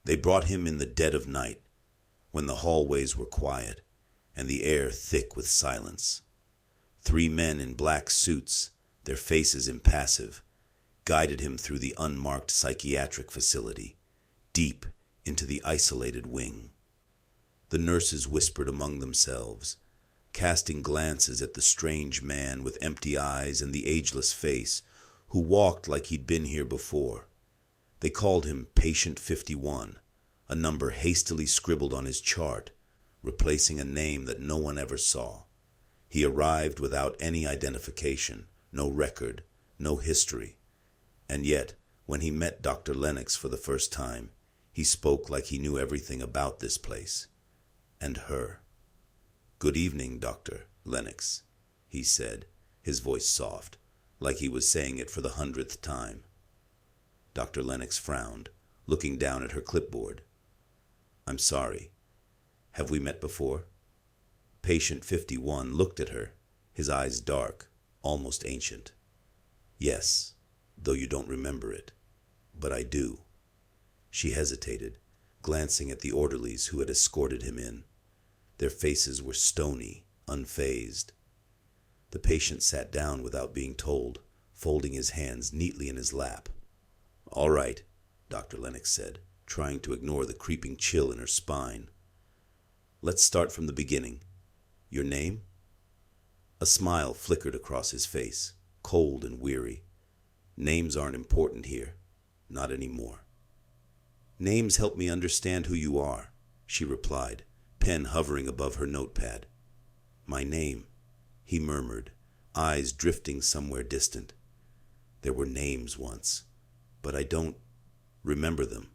They brought him in the dead of night, when the hallways were quiet and the air thick with silence. 3 men in black suits, their faces impassive, guided him through the unmarked psychiatric facility, deep into the isolated wing. The nurses whispered among themselves, casting glances at the strange man with empty eyes and the ageless face, who walked like he'd been here before. They called him Patient 51, a number hastily scribbled on his chart, replacing a name that no one ever saw. He arrived without any identification, no record, no history. And yet, when he met Dr. Lennox for the first time, he spoke like he knew everything about this place. And her. "Good evening, Dr. Lennox," he said, his voice soft, like he was saying it for the 100th time. Dr. Lennox frowned, looking down at her clipboard. "I'm sorry. Have we met before?" Patient 51 looked at her, his eyes dark, almost ancient. "Yes, though you don't remember it. But I do." She hesitated, glancing at the orderlies who had escorted him in. Their faces were stony, unfazed. The patient sat down without being told, folding his hands neatly in his lap. "All right," Dr. Lennox said, trying to ignore the creeping chill in her spine. "Let's start from the beginning. Your name?" A smile flickered across his face, cold and weary. "Names aren't important here. Not anymore." "Names help me understand who you are," she replied, pen hovering above her notepad. "My name," he murmured, eyes drifting somewhere distant. "There were names once, but I don't remember them."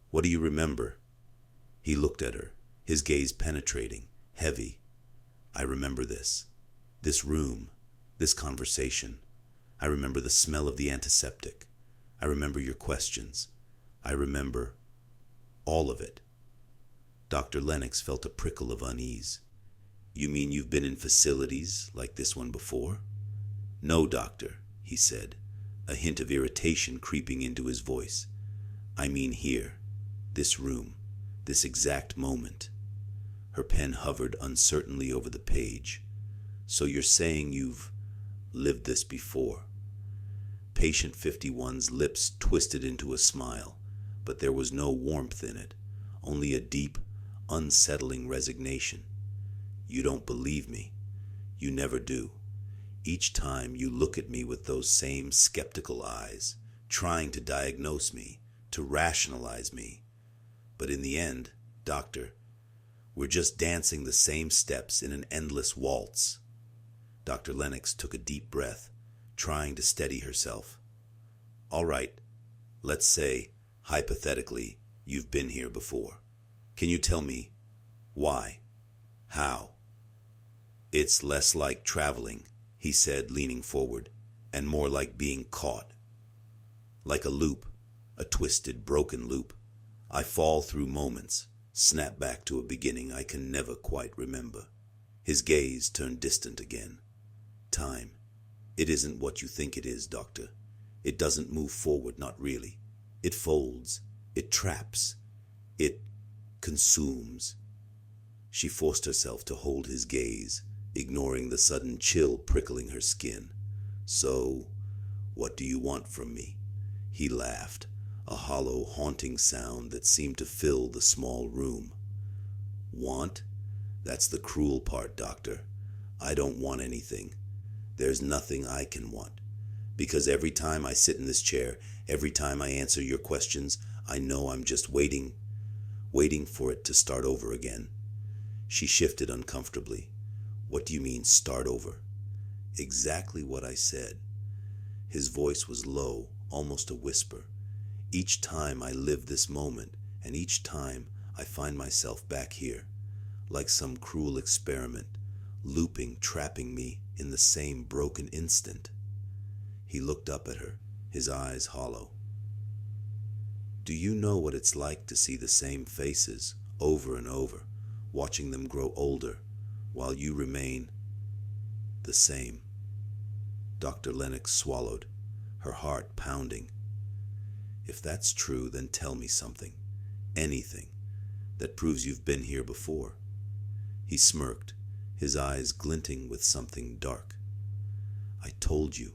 "What do you remember?" He looked at her, his gaze penetrating, heavy. "I remember this room, this conversation. I remember the smell of the antiseptic. I remember your questions. I remember all of it." Dr. Lennox felt a prickle of unease. "You mean you've been in facilities like this one before?" "No, doctor," he said, a hint of irritation creeping into his voice. "I mean here, this room, this exact moment." Her pen hovered uncertainly over the page. "So you're saying you've lived this before?" Patient 51's lips twisted into a smile, but there was no warmth in it, only a deep, unsettling resignation. "You don't believe me. You never do. Each time you look at me with those same skeptical eyes, trying to diagnose me, to rationalize me. But in the end, doctor, we're just dancing the same steps in an endless waltz." Dr. Lennox took a deep breath, trying to steady herself. "All right, let's say, hypothetically, you've been here before. Can you tell me why? How?" "It's less like traveling," he said, leaning forward, "and more like being caught. Like a loop, a twisted, broken loop. I fall through moments, snap back to a beginning I can never quite remember." His gaze turned distant again. "Time. It isn't what you think it is, doctor. It doesn't move forward, not really. It folds. It traps. It consumes." She forced herself to hold his gaze, ignoring the sudden chill prickling her skin. "So, what do you want from me?" He laughed, a hollow, haunting sound that seemed to fill the small room. "Want? That's the cruel part, doctor. I don't want anything. There's nothing I can want. Because every time I sit in this chair, every time I answer your questions, I know I'm just waiting for it to start over again." She shifted uncomfortably. "What do you mean, start over?" "Exactly what I said." His voice was low, almost a whisper. "Each time I live this moment, and each time I find myself back here, like some cruel experiment, looping, trapping me in the same broken instant." He looked up at her, his eyes hollow. "Do you know what it's like to see the same faces over and over, watching them grow older, while you remain the same?" Dr. Lennox swallowed, her heart pounding. "If that's true, then tell me something. anything that proves you've been here before." He smirked, his eyes glinting with something dark. "I told you,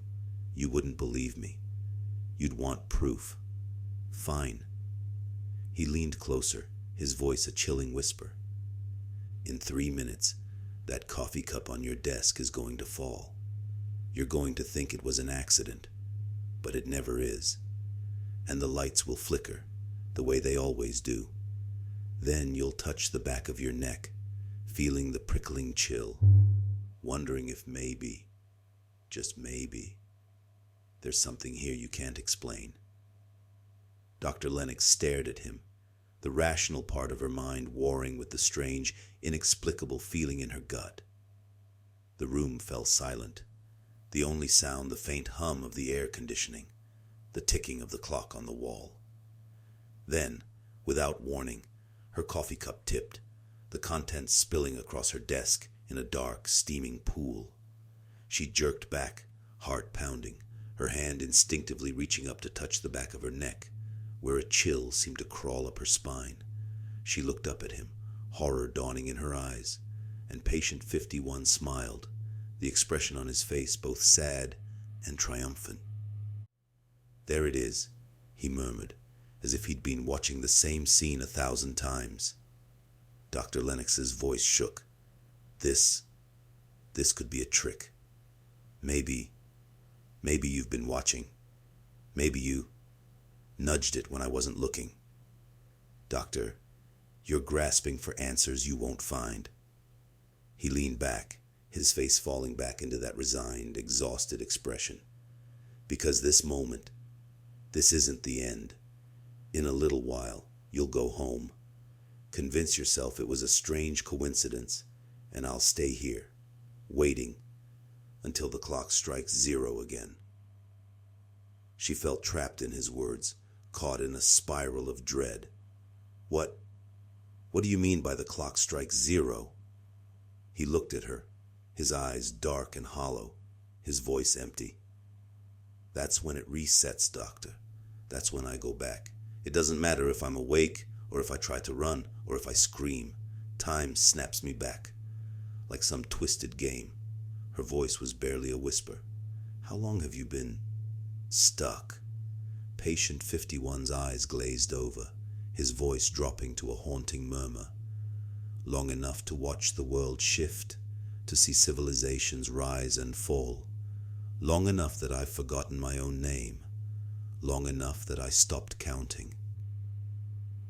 you wouldn't believe me. You'd want proof. Fine." He leaned closer, his voice a chilling whisper. "In 3 minutes, that coffee cup on your desk is going to fall. You're going to think it was an accident, but it never is. And the lights will flicker, the way they always do. Then you'll touch the back of your neck, feeling the prickling chill, wondering if maybe, just maybe, there's something here you can't explain." Dr. Lennox stared at him, the rational part of her mind warring with the strange, inexplicable feeling in her gut. The room fell silent, the only sound the faint hum of the air conditioning, the ticking of the clock on the wall. Then, without warning, her coffee cup tipped, the contents spilling across her desk in a dark, steaming pool. She jerked back, heart pounding, her hand instinctively reaching up to touch the back of her neck, where a chill seemed to crawl up her spine. She looked up at him, horror dawning in her eyes, and patient 51 smiled, the expression on his face both sad and triumphant. "There it is," he murmured, as if he'd been watching the same scene 1,000 times. Dr. Lennox's voice shook. This could be a trick. Maybe you've been watching. Maybe you nudged it when I wasn't looking. Doctor, you're grasping for answers you won't find." He leaned back, his face falling back into that resigned, exhausted expression. "Because this moment, this isn't the end. In a little while, you'll go home. Convince yourself it was a strange coincidence, and I'll stay here, waiting, until the clock strikes 0 again." She felt trapped in his words, caught in a spiral of dread. What do you mean by the clock strikes 0? He looked at her, his eyes dark and hollow, his voice empty. "That's when it resets, doctor. That's when I go back. It doesn't matter if I'm awake, or if I try to run, or if I scream. Time snaps me back, like some twisted game." Her voice was barely a whisper. "How long have you been stuck?" Patient 51's eyes glazed over, his voice dropping to a haunting murmur. "Long enough to watch the world shift, to see civilizations rise and fall. Long enough that I've forgotten my own name. Long enough that I stopped counting."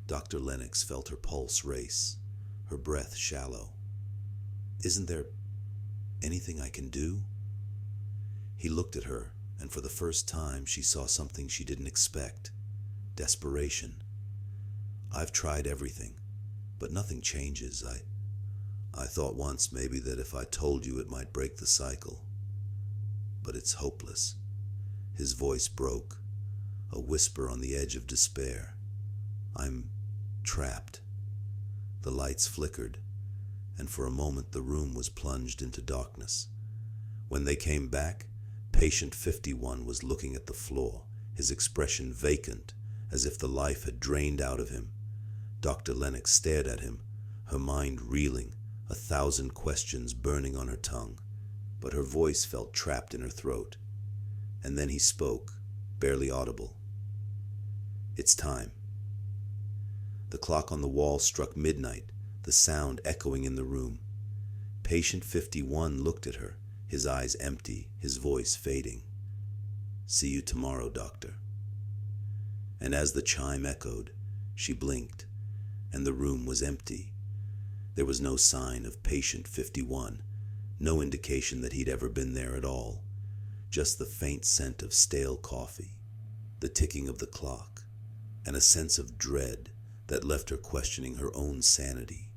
Dr. Lennox felt her pulse race, her breath shallow. "Isn't there anything I can do?" He looked at her, and for the first time she saw something she didn't expect. Desperation. "I've tried everything, but nothing changes. I thought once maybe that if I told you it might break the cycle. But it's hopeless." His voice broke, a whisper on the edge of despair. "I'm trapped." The lights flickered, and for a moment the room was plunged into darkness. When they came back, patient 51 was looking at the floor, his expression vacant, as if the life had drained out of him. Dr. Lennox stared at him, her mind reeling, 1,000 questions burning on her tongue, but her voice felt trapped in her throat. And then he spoke, barely audible. "It's time." The clock on the wall struck midnight, the sound echoing in the room. Patient 51 looked at her, his eyes empty, his voice fading. "See you tomorrow, doctor." And as the chime echoed, she blinked, and the room was empty. There was no sign of patient 51, no indication that he'd ever been there at all, just the faint scent of stale coffee, the ticking of the clock, and a sense of dread that left her questioning her own sanity.